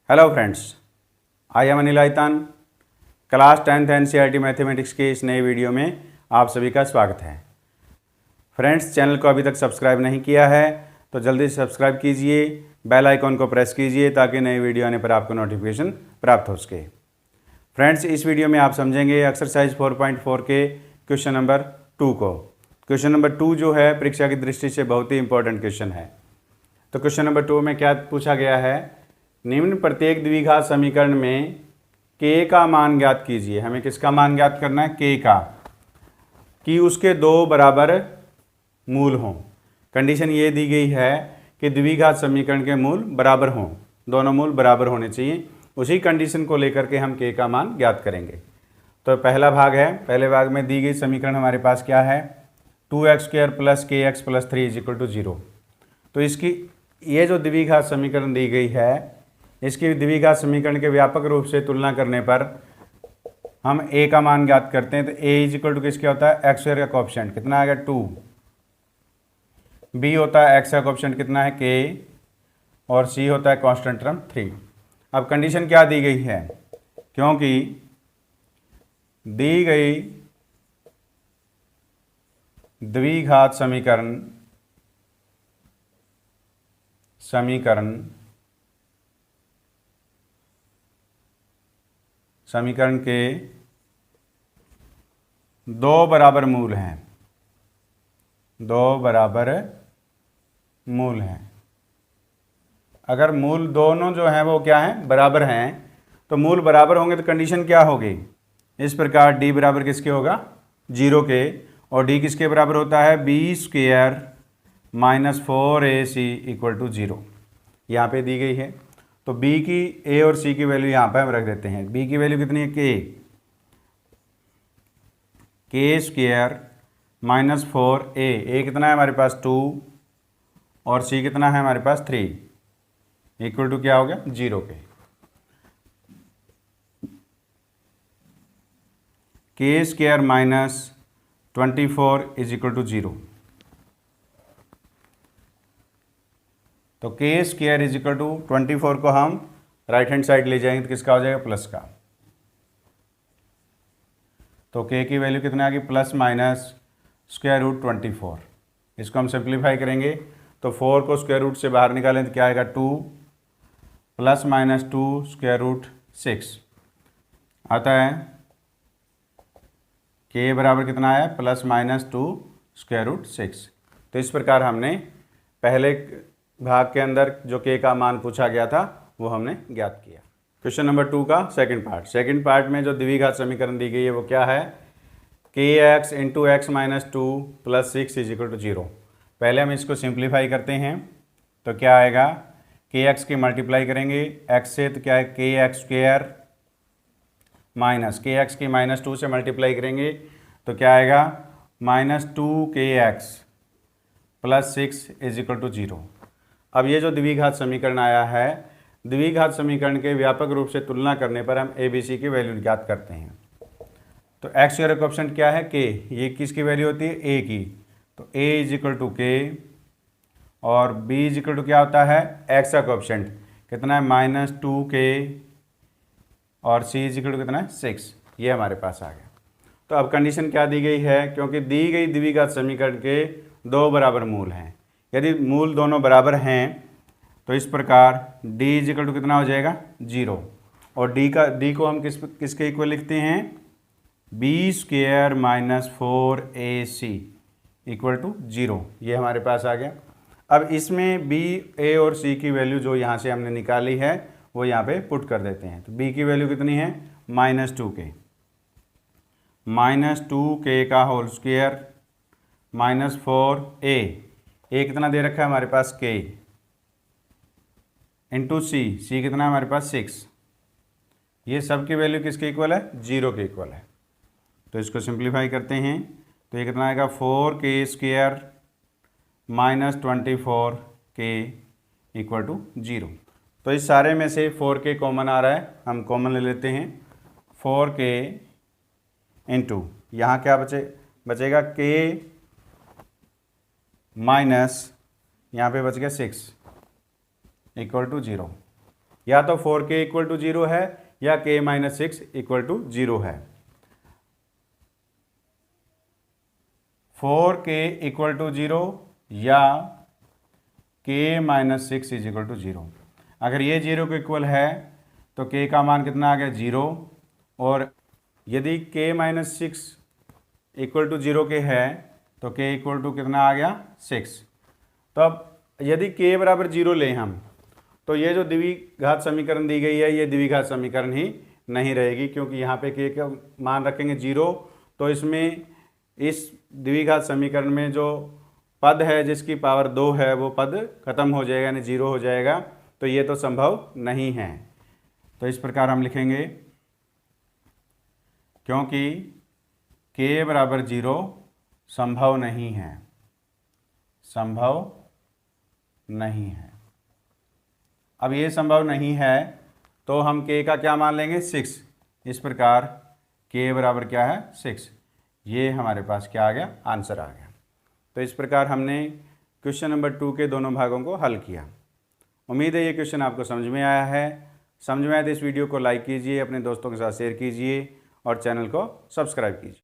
Hello friends, I am Anil Aitan. Class 10th NCERT mathematics के इस नए वीडियो में आप सभी का स्वागत है। फ्रेंड्स, चैनल को अभी तक सब्सक्राइब नहीं किया है तो जल्दी से सब्सक्राइब कीजिए, बेल आइकॉन को प्रेस कीजिए ताकि नए वीडियो आने पर आपको नोटिफिकेशन प्राप्त हो सके। फ्रेंड्स, इस वीडियो में आप समझेंगे एक्सरसाइज 4.4 के क्वेश्चन नंबर 2 को। क्वेश्चन नंबर 2 जो है परीक्षा की दृष्टि से बहुत ही इंपॉर्टेंट क्वेश्चन है। तो क्वेश्चन नंबर 2 में क्या पूछा गया है, निम्न प्रत्येक द्विघात समीकरण में k का मान ज्ञात कीजिए। हमें किसका मान ज्ञात करना है? k का, कि उसके दो बराबर मूल हों। कंडीशन ये दी गई है कि द्विघात समीकरण के मूल बराबर हों, दोनों मूल बराबर होने चाहिए। उसी कंडीशन को लेकर के हम k का मान ज्ञात करेंगे। तो पहला भाग है, पहले भाग में दी गई समीकरण हमारे पास क्या है, 2x² + kx + 3 = 0। तो इसकी ये जो द्विघात समीकरण दी गई है, इसकी द्विघात समीकरण के व्यापक रूप से तुलना करने पर हम a का मान ज्ञात करते हैं। तो a = किसके होता है? x² का कोएफिशिएंट कितना आएगा? 2। b होता है x का कोएफिशिएंट कितना है? k। और c होता है कांस्टेंट टर्म 3। अब कंडीशन क्या दी गई है, क्योंकि दी गई द्विघात समीकरण के दो बराबर मूल हैं, अगर मूल दोनों जो हैं वो क्या हैं? बराबर हैं। तो मूल बराबर होंगे तो कंडीशन क्या होगी इस प्रकार, d बराबर किसके होगा? 0 के। और d किसके बराबर होता है? b² - 4ac = 0 यहाँ पे दी गई है। तो b की, a और c की वैल्यू यहाँ पे हम रख देते हैं। b की वैल्यू कितनी है? k² - 4a। a कितना है हमारे पास? 2। और c कितना है हमारे पास? 3 = क्या हो गया? 0 के। k² - 24 = 0। तो k² = 24 को हम राइट हैंड साइड ले जाएंगे तो किसका हो जाएगा? प्लस का। तो k की वैल्यू कितने आ गई? ±√24। इसको हम सिंप्लीफाई करेंगे तो 4 को स्क्वायर रूट से बाहर निकालें तो क्या आएगा? 2 ±2 √6 आता है। k बराबर कितना आया? ±2 √6। तो इस प्रकार हमने पहले भाग के अंदर जो k का मान पूछा गया था वो हमने ज्ञात किया। क्वेश्चन नंबर 2 का सेकंड पार्ट में जो द्विघात समीकरण दी गई है वो क्या है, kx × x - 2 + 6 = 0। पहले हम इसको सिंप्लीफाई करते हैं तो क्या आएगा, kx की मल्टीप्लाई करेंगे x से तो क्या है? kx² - kx की -2 से मल्टीप्लाई करेंगे तो क्या आएगा? -2kx + 6 = 0। अब ये जो द्विघात समीकरण आया है, द्विघात समीकरण के व्यापक रूप से तुलना करने पर हम a b c की वैल्यू ज्ञात करते हैं। तो x का कोएफिशिएंट क्या है? k। ये किसकी वैल्यू होती है? a की। तो a = k। और b = क्या होता है? x का कोएफिशिएंट कितना है? -2k। और c = कितना है? 6। ये हमारे पास आ गया। तो अब कंडीशन क्या दी गई है, क्योंकि दी गई द्विघात समीकरण के दो बराबर मूल हैं। यदि मूल दोनों बराबर हैं तो इस प्रकार d = कितना हो जाएगा? 0। और d को हम किसके इक्वल लिखते हैं? b² - 4ac = 0। ये हमारे पास आ गया। अब इसमें b, a और c की वैल्यू जो यहाँ से हमने निकाली है वो यहाँ पे पुट कर देते हैं। तो b की वैल्यू कितनी है? -2k का होल स्क्वायर -4a। a कितना दे रखा है हमारे पास? k इंटू c कितना है हमारे पास? 6। ये सब की वैल्यू किसके इक्वल है? 0 के इक्वल है। तो इसको सिंप्लीफाई करते हैं तो ये कितना आएगा? 4k² - 24k = 0। तो इस सारे में से 4k कॉमन आ रहा है, हम कॉमन ले लेते हैं। 4k इंटू यहाँ क्या बचेगा? k माइनस यहाँ पे बच गया 6 = 0। या तो 4k इक्वल टू 0 है या k माइनस 6 इक्वल टू 0 है। 4k इक्वल टू 0 या k minus 6 is equal to 0। अगर ये 0 के इक्वल है तो k का मान कितना आ गया 0, और यदि k माइनस 6 इक्वल टू 0 के है तो k इक्वल टू कितना आ गया 6। तो अब यदि k बराबर 0 लें हम, तो ये जो द्विघात समीकरण दी गई है ये द्विघात समीकरण ही नहीं रहेगी, क्योंकि यहाँ पे k का मान रखेंगे 0 तो इसमें इस द्विघात समीकरण में जो पद है जिसकी पावर 2 है वो पद खत्म हो जाएगा, यानी 0 हो जाएगा, तो ये तो संभव नहीं है। तो इस प्रकार हम लिखेंगे क्योंकि k बराबर 0 संभव नहीं है, संभव नहीं है। अब ये संभव नहीं है तो हम k का क्या मान लेंगे 6। इस प्रकार k बराबर क्या है 6। ये हमारे पास क्या आ गया, आंसर आ गया। तो इस प्रकार हमने क्वेश्चन नंबर 2 के दोनों भागों को हल किया। उम्मीद है ये क्वेश्चन आपको समझ में आया है। समझ में आया तो इस वीडियो को लाइक कीजिए, अपने दोस्तों के साथ शेयर कीजिए और चैनल को सब्सक्राइब कीजिए।